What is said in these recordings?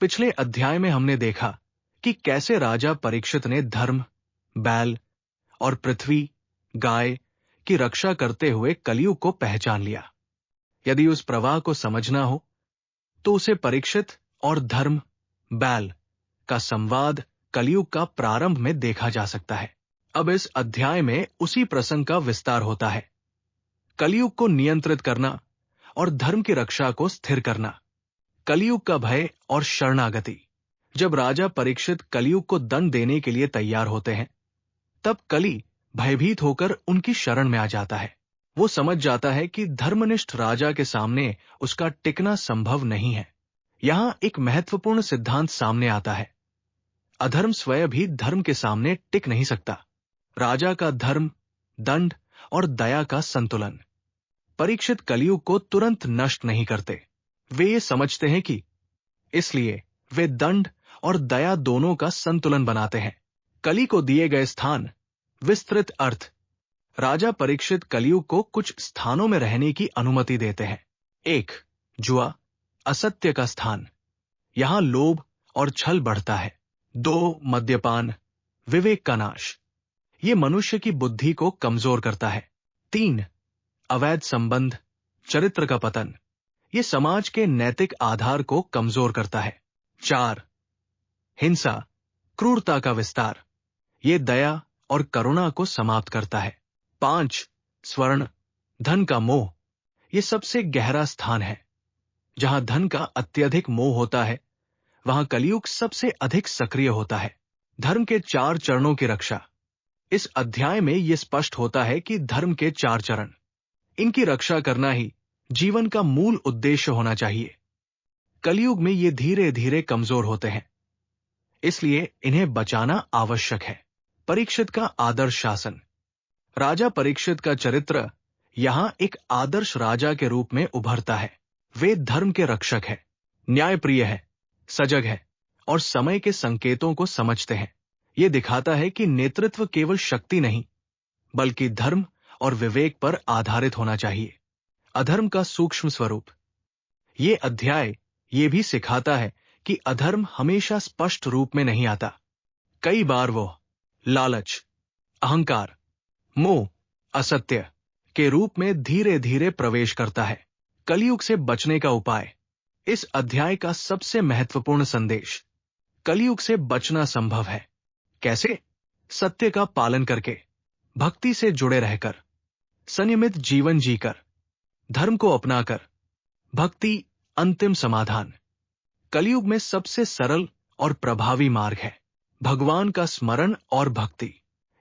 पिछले अध्याय में हमने देखा कि कैसे राजा परीक्षित ने धर्म, बैल और पृथ्वी, गाय की रक्षा करते हुए कलयुग को पहचान लिया। यदि उस प्रवाह को समझना हो तो उसे परीक्षित और धर्म, बैल का संवाद कलयुग का प्रारंभ में देखा जा सकता है। अब इस अध्याय में उसी प्रसंग का विस्तार होता है। कलयुग को नियंत्रित करना और धर्म की रक्षा को स्थिर करना। कलयुग का भय और शरणागति। जब राजा परीक्षित कलयुग को दंड देने के लिए तैयार होते हैं, तब कली भयभीत होकर उनकी शरण में आ जाता है। वो समझ जाता है कि धर्मनिष्ठ राजा के सामने उसका टिकना संभव नहीं है। यहां एक महत्वपूर्ण सिद्धांत सामने आता है। अधर्म स्वयं भी धर्म के सामने टिक नहीं सकता। राजा का धर्म, दंड और दया का संतुलन। परीक्षित कलयुग को तुरंत नष्ट नहीं करते। वे ये समझते हैं कि इसलिए वे दंड और दया दोनों का संतुलन बनाते हैं। कली को दिए गए स्थान। विस्तृत अर्थ। राजा परीक्षित कलयुग को कुछ स्थानों में रहने की अनुमति देते हैं। 1. जुआ, असत्य का स्थान। यहां लोभ और छल बढ़ता है। 2. मद्यपान, विवेक का नाश। ये मनुष्य की बुद्धि को कमजोर करता है। 3. अवैध संबंध, चरित्र का पतन। ये समाज के नैतिक आधार को कमजोर करता है। 4. हिंसा, क्रूरता का विस्तार। ये दया और करुणा को समाप्त करता है। 5. स्वर्ण, धन का मोह। ये सबसे गहरा स्थान है। जहां धन का अत्यधिक मोह होता है, वहां कलयुग सबसे अधिक सक्रिय होता है। धर्म के 4 चरणों की रक्षा। इस अध्याय में यह स्पष्ट होता है कि धर्म के 4 चरण, इनकी रक्षा करना ही जीवन का मूल उद्देश्य होना चाहिए। कलयुग में ये धीरे धीरे कमजोर होते हैं, इसलिए इन्हें बचाना आवश्यक है। परीक्षित का आदर्श शासन। राजा परीक्षित का चरित्र यहां एक आदर्श राजा के रूप में उभरता है। वे धर्म के रक्षक हैं, न्यायप्रिय है, सजग है और समय के संकेतों को समझते हैं। यह दिखाता है कि नेतृत्व केवल शक्ति नहीं, बल्कि धर्म और विवेक पर आधारित होना चाहिए। अधर्म का सूक्ष्म स्वरूप। ये अध्याय ये भी सिखाता है कि अधर्म हमेशा स्पष्ट रूप में नहीं आता। कई बार वो लालच, अहंकार, मोह, असत्य के रूप में धीरे धीरे प्रवेश करता है। कलयुग से बचने का उपाय। इस अध्याय का सबसे महत्वपूर्ण संदेश। कलयुग से बचना संभव है। कैसे? सत्य का पालन करके, भक्ति से जुड़े रहकर, संयमित जीवन जीकर, धर्म को अपनाकर। भक्ति अंतिम समाधान। कलयुग में सबसे सरल और प्रभावी मार्ग है भगवान का स्मरण और भक्ति।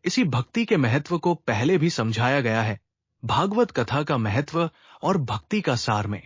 इसी भक्ति के महत्व को पहले भी समझाया गया है भागवत कथा का महत्व और भक्ति का सार में।